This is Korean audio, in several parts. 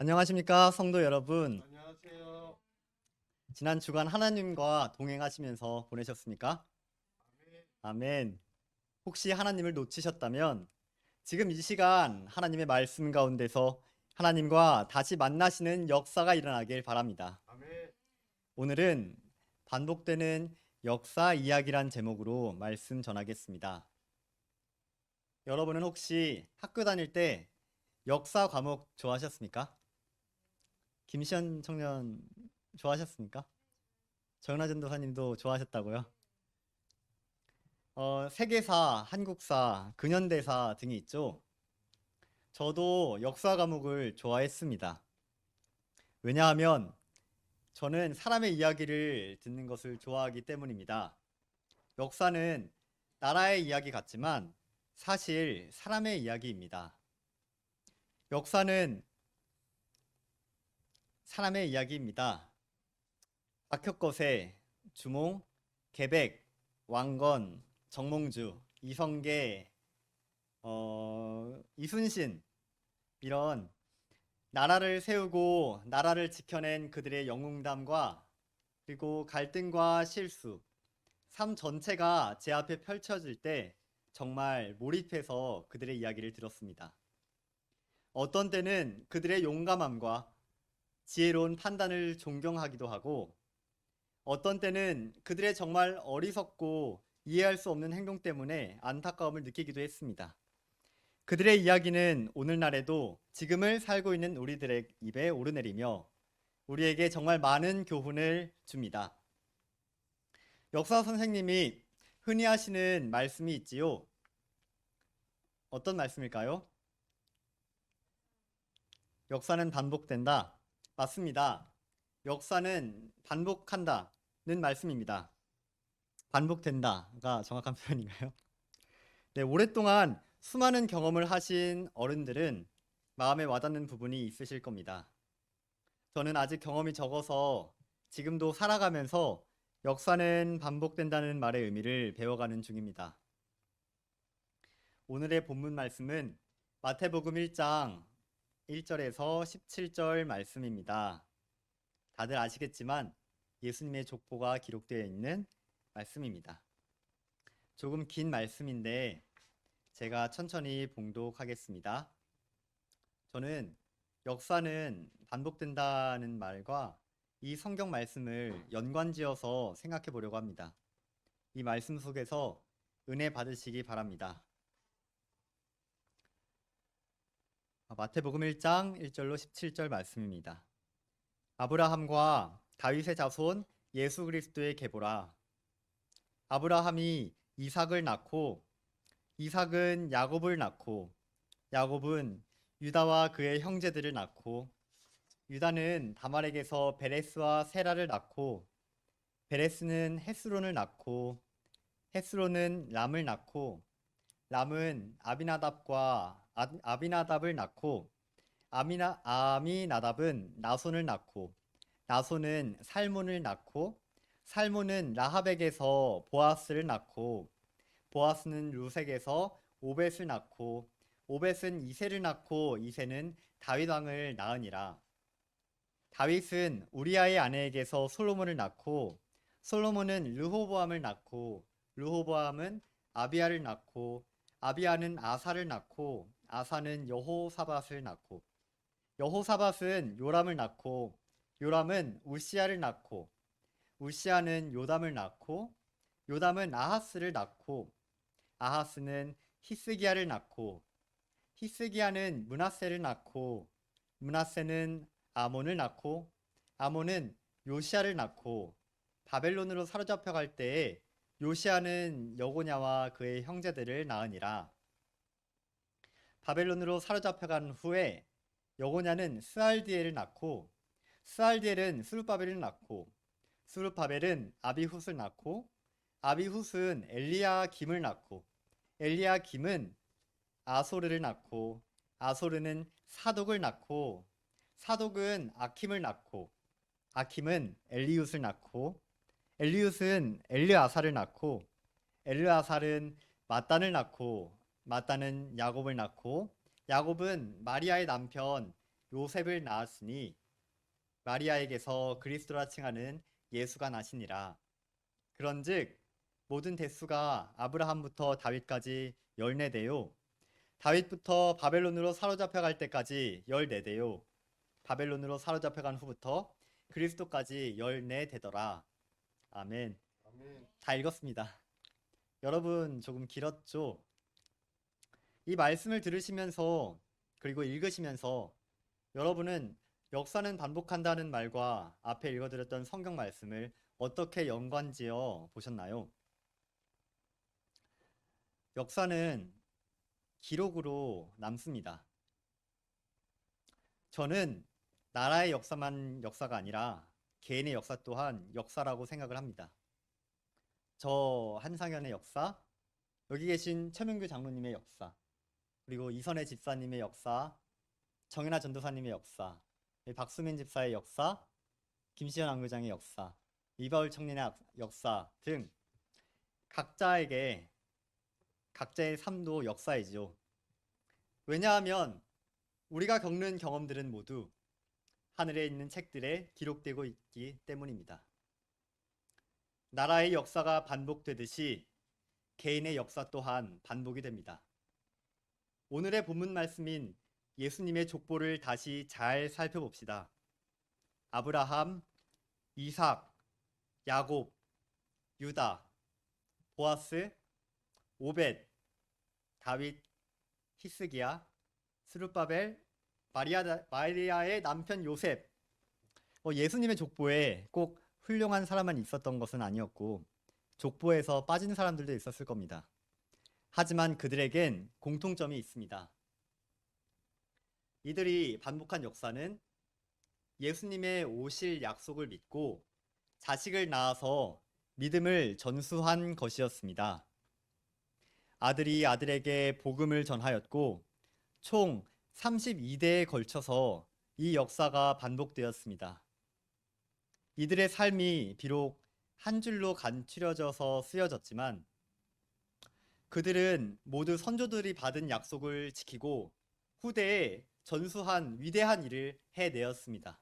안녕하십니까, 성도 여러분. 안녕하세요. 지난 주간 하나님과 동행하시면서 보내셨습니까? 아멘. 아멘. 혹시 하나님을 놓치셨다면 지금 이 시간 하나님의 말씀 가운데서 하나님과 다시 만나시는 역사가 일어나길 바랍니다. 아멘. 오늘은 반복되는 역사 이야기란 제목으로 말씀 전하겠습니다. 여러분은 혹시 학교 다닐 때 역사 과목 좋아하셨습니까? 김시현 청년 좋아하셨습니까? 정은하 전도사님도 좋아하셨다고요? 세계사, 한국사, 근현대사 등이 있죠. 저도 역사 과목을 좋아했습니다. 왜냐하면 저는 사람의 이야기를 듣는 것을 좋아하기 때문입니다. 역사는 나라의 이야기 같지만 사실 사람의 이야기입니다. 역사는 사람의 이야기입니다. 박혁거세, 주몽, 계백, 왕건, 정몽주, 이성계, 이순신 이런 나라를 세우고 나라를 지켜낸 그들의 영웅담과 그리고 갈등과 실수, 삶 전체가 제 앞에 펼쳐질 때 정말 몰입해서 그들의 이야기를 들었습니다. 어떤 때는 그들의 용감함과 지혜로운 판단을 존경하기도 하고 어떤 때는 그들의 정말 어리석고 이해할 수 없는 행동 때문에 안타까움을 느끼기도 했습니다. 그들의 이야기는 오늘날에도 지금을 살고 있는 우리들의 입에 오르내리며 우리에게 정말 많은 교훈을 줍니다. 역사 선생님이 흔히 하시는 말씀이 있지요. 어떤 말씀일까요? 역사는 반복된다. 맞습니다. 역사는 반복한다는 말씀입니다. 반복된다가 정확한 표현인가요? 네, 오랫동안 수많은 경험을 하신 어른들은 마음에 와닿는 부분이 있으실 겁니다. 저는 아직 경험이 적어서 지금도 살아가면서 역사는 반복된다는 말의 의미를 배워가는 중입니다. 오늘의 본문 말씀은 마태복음 1장 1절에서 17절 말씀입니다. 다들 아시겠지만 예수님의 족보가 기록되어 있는 말씀입니다. 조금 긴 말씀인데 제가 천천히 봉독하겠습니다. 저는 역사는 반복된다는 말과 이 성경 말씀을 연관지어서 생각해 보려고 합니다. 이 말씀 속에서 은혜 받으시기 바랍니다. 마태복음 1장 1절로 17절 말씀입니다. 아브라함과 다윗의 자손 예수 그리스도의 계보라. 아브라함이 이삭을 낳고 이삭은 야곱을 낳고 야곱은 유다와 그의 형제들을 낳고 유다는 다말에게서 베레스와 세라를 낳고 베레스는 헤스론을 낳고 헤스론은 람을 낳고 람은 아비나답과 아비나답을 낳고 아미나답은 나손을 낳고 나손은 살몬을 낳고 살몬은 라합에게서 보아스를 낳고 보아스는 루색에서 오벳을 낳고 오벳은 이새를 낳고 이새는 다윗 왕을 낳으니라. 다윗은 우리아의 아내에게서 솔로몬을 낳고 솔로몬은 르호보암을 낳고 르호보암은 아비야를 낳고 아비야는 아사를 낳고 아사는 여호사밧을 낳고 여호사밧은 요람을 낳고 요람은 울시아를 낳고 울시아는 요담을 낳고 요담은 아하스를 낳고 아하스는 히스기야를 낳고 히스기야는 므낫세를 낳고 므낫세는 아몬을 낳고 아몬은 요시야를 낳고 바벨론으로 사로잡혀 갈 때에 요시야는 여고냐와 그의 형제들을 낳으니라. 바벨론으로 사로잡혀 간 후에 여고냐는 스알디엘을 낳고 스알디엘은 스룹바벨을 낳고 스룹바벨은 아비훗을 낳고 아비훗은 엘리야김을 낳고 엘리야김은 아소르를 낳고 아소르는 사독을 낳고 사독은 아킴을 낳고 아킴은 엘리웃을 낳고 엘리웃은 엘르아사를 낳고 엘르아살은 마단을 낳고 마단은 야곱을 낳고 야곱은 마리아의 남편 요셉을 낳았으니 마리아에게서 그리스도라 칭하는 예수가 나시니라. 그런즉 모든 대수가 아브라함부터 다윗까지 14대요. 다윗부터 바벨론으로 사로잡혀 갈 때까지 14대요. 바벨론으로 사로잡혀간 후부터 그리스도까지 14대더라. 아멘. 다 읽었습니다. 여러분 조금 길었죠? 이 말씀을 들으시면서 그리고 읽으시면서 여러분은 역사는 반복한다는 말과 앞에 읽어드렸던 성경 말씀을 어떻게 연관지어 보셨나요? 역사는 기록으로 남습니다. 저는 나라의 역사만 역사가 아니라 개인의 역사 또한 역사라고 생각을 합니다. 저 한상현의 역사, 여기 계신 최명규 장로님의 역사, 그리고 이선혜 집사님의 역사, 정연아 전도사님의 역사, 박수민 집사의 역사, 김시현 안교장의 역사, 이바울 청년의 역사 등 각자의 삶도 역사이죠. 왜냐하면 우리가 겪는 경험들은 모두 하늘에 있는 책들에 기록되고 있기 때문입니다. 나라의 역사가 반복되듯이 개인의 역사 또한 반복이 됩니다. 오늘의 본문 말씀인 예수님의 족보를 다시 잘 살펴봅시다. 아브라함, 이삭, 야곱, 유다, 보아스, 오벳, 다윗, 히스기야, 스룹바벨, 마리아의 남편 요셉. 예수님의 족보에 꼭 훌륭한 사람만 있었던 것은 아니었고 족보에서 빠진 사람들도 있었을 겁니다. 하지만 그들에겐 공통점이 있습니다. 이들이 반복한 역사는 예수님의 오실 약속을 믿고 자식을 낳아서 믿음을 전수한 것이었습니다. 아들이 아들에게 복음을 전하였고 총 32대에 걸쳐서 이 역사가 반복되었습니다. 이들의 삶이 비록 한 줄로 간추려져서 쓰여졌지만 그들은 모두 선조들이 받은 약속을 지키고 후대에 전수한 위대한 일을 해내었습니다.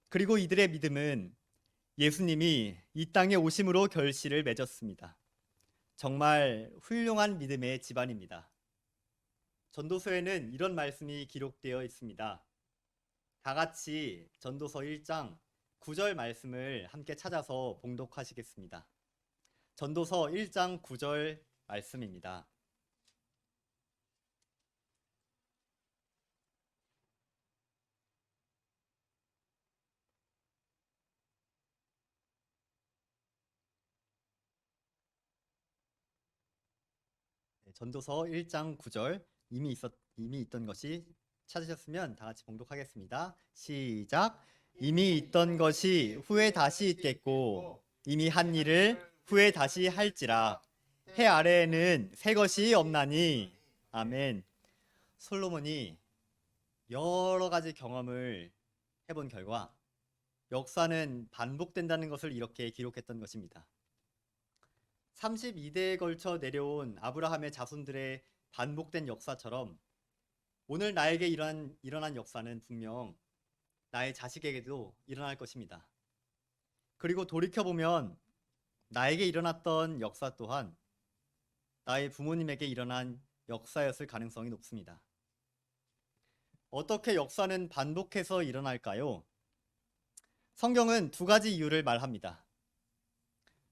그리고 이들의 믿음은 예수님이 이 땅에 오심으로 결실을 맺었습니다. 정말 훌륭한 믿음의 집안입니다. 전도서에는 이런 말씀이 기록되어 있습니다. 다 같이 전도서 1장 9절 말씀을 함께 찾아서 봉독하시겠습니다. 전도서 1장 9절 말씀입니다. 전도서 1장 9절 이미 있던 것이 찾으셨으면 다 같이 봉독하겠습니다. 시작. 이미 있던 것이 후에 다시 있겠고 이미 한 일을 후에 다시 할지라. 해 아래에는 새 것이 없나니. 아멘. 솔로몬이 여러 가지 경험을 해본 결과 역사는 반복된다는 것을 이렇게 기록했던 것입니다. 32대에 걸쳐 내려온 아브라함의 자손들의 반복된 역사처럼 오늘 나에게 일어난 역사는 분명 나의 자식에게도 일어날 것입니다. 그리고 돌이켜보면 나에게 일어났던 역사 또한 나의 부모님에게 일어난 역사였을 가능성이 높습니다. 어떻게 역사는 반복해서 일어날까요? 성경은 두 가지 이유를 말합니다.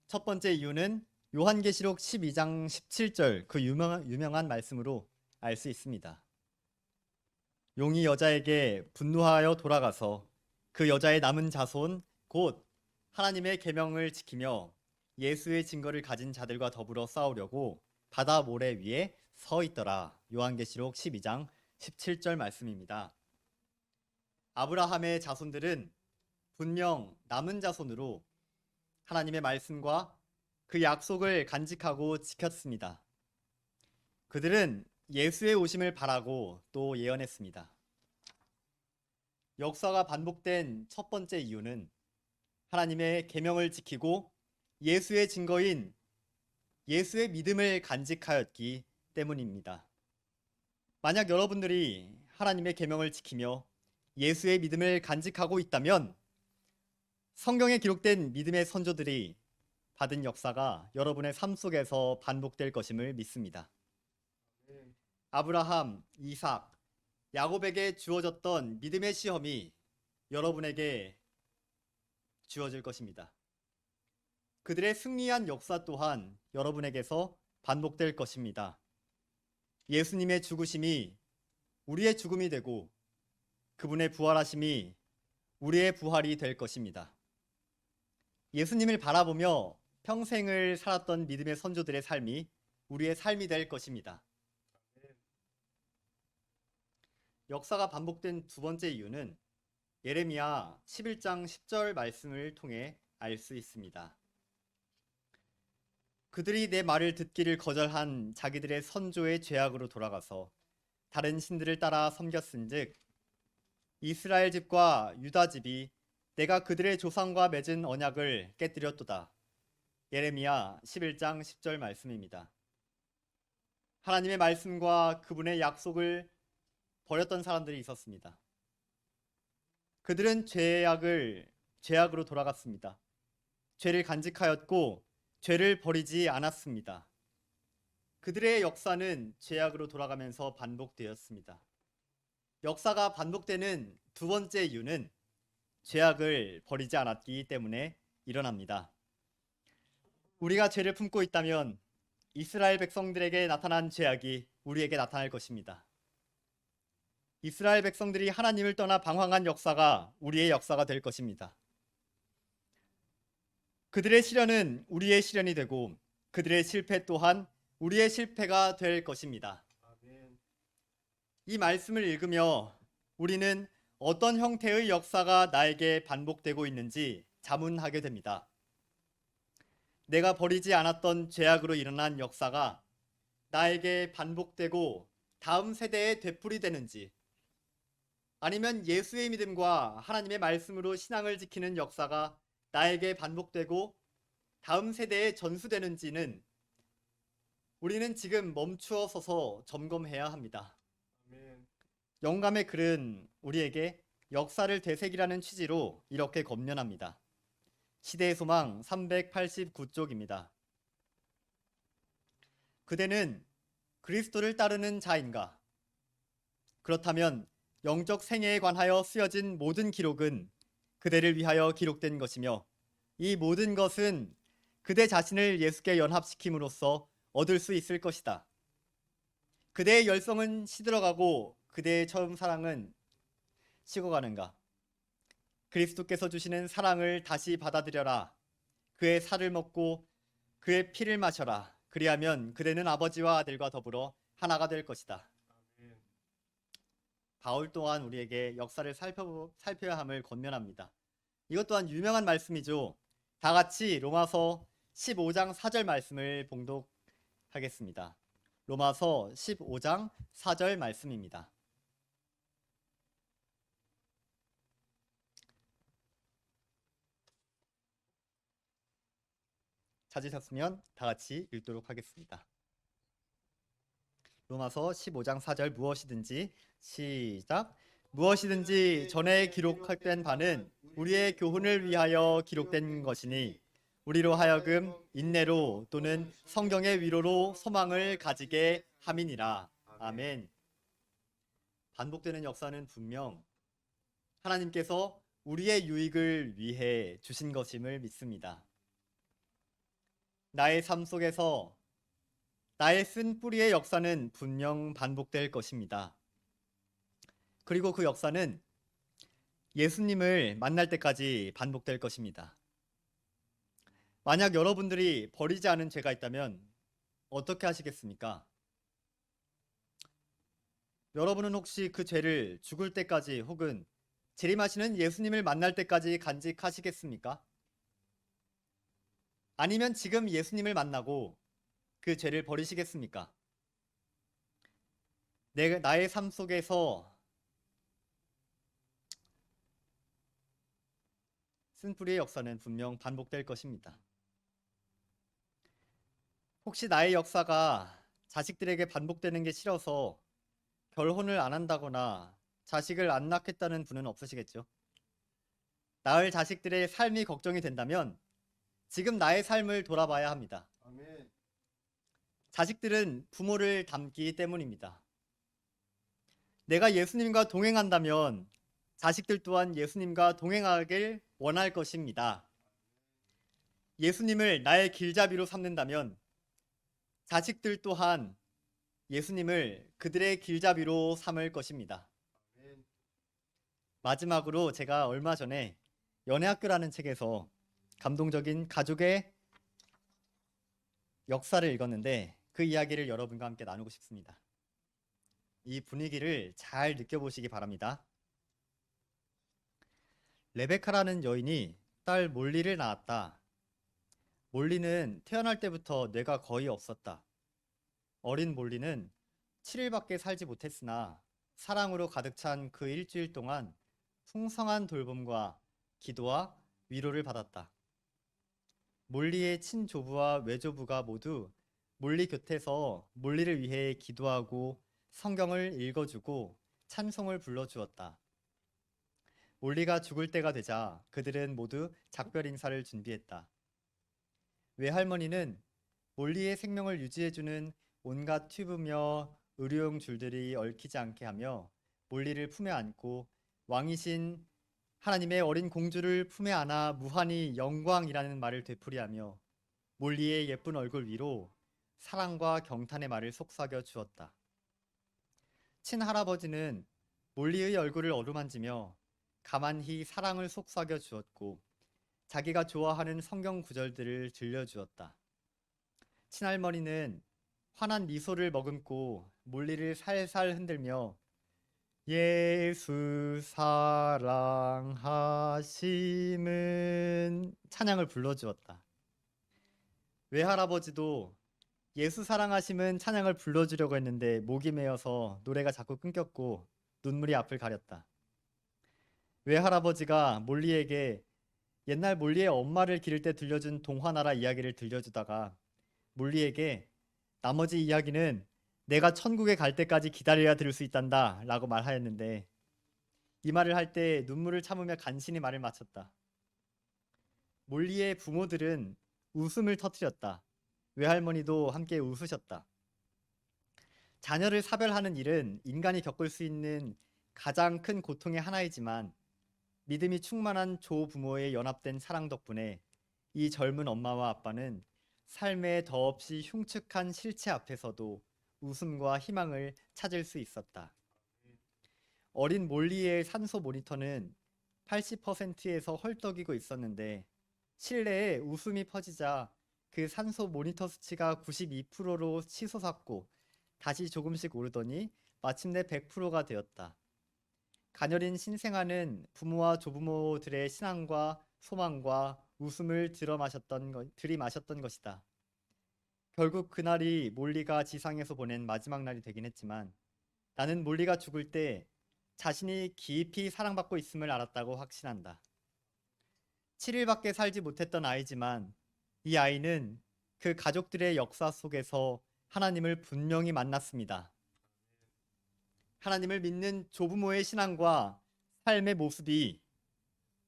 첫 번째 이유는 요한계시록 12장 17절 그 유명한 말씀으로 알 수 있습니다. 용이 여자에게 분노하여 돌아가서 그 여자의 남은 자손 곧 하나님의 계명을 지키며 예수의 증거를 가진 자들과 더불어 싸우려고 바다 모래 위에 서 있더라. 요한계시록 12장 17절 말씀입니다. 아브라함의 자손들은 분명 남은 자손으로 하나님의 말씀과 그 약속을 간직하고 지켰습니다. 그들은 예수의 오심을 바라고 또 예언했습니다. 역사가 반복된 첫 번째 이유는 하나님의 계명을 지키고 예수의 증거인 예수의 믿음을 간직하였기 때문입니다. 만약 여러분들이 하나님의 계명을 지키며 예수의 믿음을 간직하고 있다면 성경에 기록된 믿음의 선조들이 받은 역사가 여러분의 삶 속에서 반복될 것임을 믿습니다. 아브라함, 이삭, 야곱에게 주어졌던 믿음의 시험이 여러분에게 주어질 것입니다. 그들의 승리한 역사 또한 여러분에게서 반복될 것입니다. 예수님의 죽으심이 우리의 죽음이 되고 그분의 부활하심이 우리의 부활이 될 것입니다. 예수님을 바라보며 평생을 살았던 믿음의 선조들의 삶이 우리의 삶이 될 것입니다. 역사가 반복된 두 번째 이유는 예레미야 11장 10절 말씀을 통해 알 수 있습니다. 그들이 내 말을 듣기를 거절한 자기들의 선조의 죄악으로 돌아가서 다른 신들을 따라 섬겼은즉 이스라엘 집과 유다 집이 내가 그들의 조상과 맺은 언약을 깨뜨렸도다. 예레미야 11장 10절 말씀입니다. 하나님의 말씀과 그분의 약속을 버렸던 사람들이 있었습니다. 그들은 죄악으로 돌아갔습니다. 죄를 간직하였고 죄를 버리지 않았습니다. 그들의 역사는 죄악으로 돌아가면서 반복되었습니다. 역사가 반복되는 두 번째 이유는 죄악을 버리지 않았기 때문에 일어납니다. 우리가 죄를 품고 있다면 이스라엘 백성들에게 나타난 죄악이 우리에게 나타날 것입니다. 이스라엘 백성들이 하나님을 떠나 방황한 역사가 우리의 역사가 될 것입니다. 그들의 시련은 우리의 시련이 되고 그들의 실패 또한 우리의 실패가 될 것입니다. 이 말씀을 읽으며 우리는 어떤 형태의 역사가 나에게 반복되고 있는지 자문하게 됩니다. 내가 버리지 않았던 죄악으로 일어난 역사가 나에게 반복되고 다음 세대에 되풀이되는지, 아니면 예수의 믿음과 하나님의 말씀으로 신앙을 지키는 역사가 나에게 반복되고 다음 세대에 전수되는지는 우리는 지금 멈추어 서서 점검해야 합니다. 영감의 글은 우리에게 역사를 되새기라는 취지로 이렇게 권면합니다. 시대의 소망 389쪽입니다. 그대는 그리스도를 따르는 자인가? 그렇다면 영적 생애에 관하여 쓰여진 모든 기록은 그대를 위하여 기록된 것이며 이 모든 것은 그대 자신을 예수께 연합시킴으로써 얻을 수 있을 것이다. 그대의 열성은 시들어가고 그대의 처음 사랑은 식어가는가? 그리스도께서 주시는 사랑을 다시 받아들여라. 그의 살을 먹고 그의 피를 마셔라. 그리하면 그대는 아버지와 아들과 더불어 하나가 될 것이다. 바울 또한 우리에게 역사를 살펴야 함을 권면합니다. 이것 또한 유명한 말씀이죠. 다 같이 로마서 15장 4절 말씀을 봉독하겠습니다. 로마서 15장 4절 말씀입니다. 찾으셨으면 다 같이 읽도록 하겠습니다. 로마서 15장 4절 무엇이든지 시작. 무엇이든지 전에 기록된 바는 우리의 교훈을 위하여 기록된 것이니 우리로 하여금 인내로 또는 성경의 위로로 소망을 가지게 함이니라. 아멘. 반복되는 역사는 분명 하나님께서 우리의 유익을 위해 주신 것임을 믿습니다. 나의 삶 속에서 나의 쓴 뿌리의 역사는 분명 반복될 것입니다. 그리고 그 역사는 예수님을 만날 때까지 반복될 것입니다. 만약 여러분들이 버리지 않은 죄가 있다면 어떻게 하시겠습니까? 여러분은 혹시 그 죄를 죽을 때까지 혹은 재림하시는 예수님을 만날 때까지 간직하시겠습니까? 아니면 지금 예수님을 만나고 그 죄를 버리시겠습니까? 나의 삶 속에서 쓴뿌리의 역사는 분명 반복될 것입니다. 혹시 나의 역사가 자식들에게 반복되는 게 싫어서 결혼을 안 한다거나 자식을 안 낳겠다는 분은 없으시겠죠? 낳을 자식들의 삶이 걱정이 된다면 지금 나의 삶을 돌아봐야 합니다. 아멘. 자식들은 부모를 닮기 때문입니다. 내가 예수님과 동행한다면 자식들 또한 예수님과 동행하길 원할 것입니다. 예수님을 나의 길잡이로 삼는다면 자식들 또한 예수님을 그들의 길잡이로 삼을 것입니다. 아멘. 마지막으로 제가 얼마 전에 연애학교라는 책에서 감동적인 가족의 역사를 읽었는데 그 이야기를 여러분과 함께 나누고 싶습니다. 이 분위기를 잘 느껴보시기 바랍니다. 레베카라는 여인이 딸 몰리를 낳았다. 몰리는 태어날 때부터 뇌가 거의 없었다. 어린 몰리는 7일밖에 살지 못했으나 사랑으로 가득 찬 그 일주일 동안 풍성한 돌봄과 기도와 위로를 받았다. 몰리의 친조부와 외조부가 모두 몰리 곁에서 몰리를 위해 기도하고 성경을 읽어주고 찬송을 불러주었다. 몰리가 죽을 때가 되자 그들은 모두 작별 인사를 준비했다. 외할머니는 몰리의 생명을 유지해주는 온갖 튜브며 의료용 줄들이 얽히지 않게 하며 몰리를 품에 안고 왕이신 하나님의 어린 공주를 품에 안아 무한히 영광이라는 말을 되풀이하며 몰리의 예쁜 얼굴 위로 사랑과 경탄의 말을 속삭여 주었다. 친할아버지는 몰리의 얼굴을 어루만지며 가만히 사랑을 속삭여 주었고 자기가 좋아하는 성경 구절들을 들려주었다. 친할머니는 환한 미소를 머금고 몰리를 살살 흔들며 예수 사랑하심은 찬양을 불러주었다. 외할아버지도 예수 사랑하심은 찬양을 불러주려고 했는데 목이 메어서 노래가 자꾸 끊겼고 눈물이 앞을 가렸다. 외할아버지가 몰리에게 옛날 몰리의 엄마를 기를 때 들려준 동화나라 이야기를 들려주다가 몰리에게 나머지 이야기는 내가 천국에 갈 때까지 기다려야 들을 수 있단다 라고 말하였는데 이 말을 할 때 눈물을 참으며 간신히 말을 마쳤다. 몰리의 부모들은 웃음을 터뜨렸다. 외할머니도 함께 웃으셨다. 자녀를 사별하는 일은 인간이 겪을 수 있는 가장 큰 고통의 하나이지만 믿음이 충만한 조부모의 연합된 사랑 덕분에 이 젊은 엄마와 아빠는 삶의 더없이 흉측한 실체 앞에서도 웃음과 희망을 찾을 수 있었다. 어린 몰리의 산소 모니터는 80%에서 헐떡이고 있었는데 실내에 웃음이 퍼지자 그 산소 모니터 수치가 92%로 치솟았고 다시 조금씩 오르더니 마침내 100%가 되었다. 가녀린 신생아는 부모와 조부모들의 신앙과 소망과 웃음을 들이마셨던 것이다. 결국 그날이 몰리가 지상에서 보낸 마지막 날이 되긴 했지만 나는 몰리가 죽을 때 자신이 깊이 사랑받고 있음을 알았다고 확신한다. 7일밖에 살지 못했던 아이지만 이 아이는 그 가족들의 역사 속에서 하나님을 분명히 만났습니다. 하나님을 믿는 조부모의 신앙과 삶의 모습이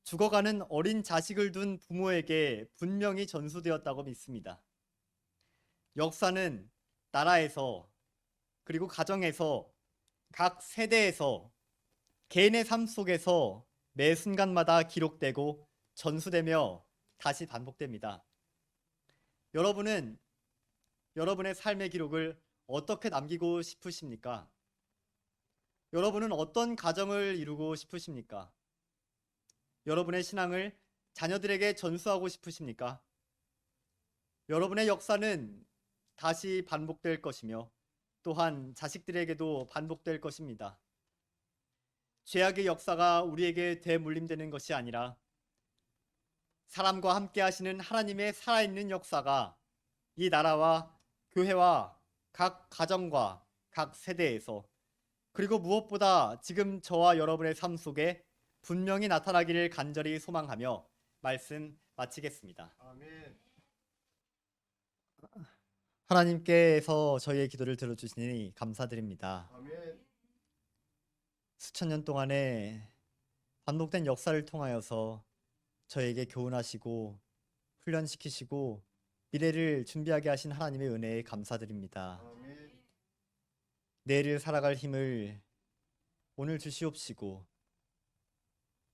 죽어가는 어린 자식을 둔 부모에게 분명히 전수되었다고 믿습니다. 역사는 나라에서 그리고 가정에서 각 세대에서 개인의 삶 속에서 매 순간마다 기록되고 전수되며 다시 반복됩니다. 여러분은 여러분의 삶의 기록을 어떻게 남기고 싶으십니까? 여러분은 어떤 가정을 이루고 싶으십니까? 여러분의 신앙을 자녀들에게 전수하고 싶으십니까? 여러분의 역사는 다시 반복될 것이며 또한 자식들에게도 반복될 것입니다. 죄악의 역사가 우리에게 되물림되는 것이 아니라 사람과 함께 하시는 하나님의 살아있는 역사가 이 나라와 교회와 각 가정과 각 세대에서 그리고 무엇보다 지금 저와 여러분의 삶 속에 분명히 나타나기를 간절히 소망하며 말씀 마치겠습니다. 아멘. 하나님께서 저희의 기도를 들어주시니 감사드립니다. 아멘. 수천 년 동안의 반복된 역사를 통하여서 저에게 교훈하시고 훈련시키시고 미래를 준비하게 하신 하나님의 은혜에 감사드립니다. 내일을 살아갈 힘을 오늘 주시옵시고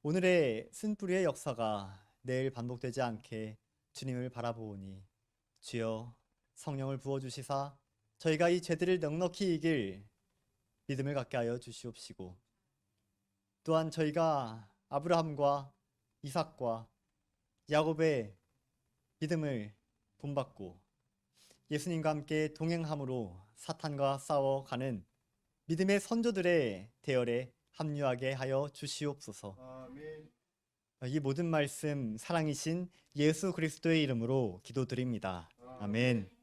오늘의 쓴뿌리의 역사가 내일 반복되지 않게 주님을 바라보오니 주여 성령을 부어주시사 저희가 이 죄들을 넉넉히 이길 믿음을 갖게 하여 주시옵시고 또한 저희가 아브라함과 이삭과 야곱의 믿음을 본받고 예수님과 함께 동행함으로 사탄과 싸워가는 믿음의 선조들의 대열에 합류하게 하여 주시옵소서. 아멘. 이 모든 말씀 사랑이신 예수 그리스도의 이름으로 기도드립니다. 아멘.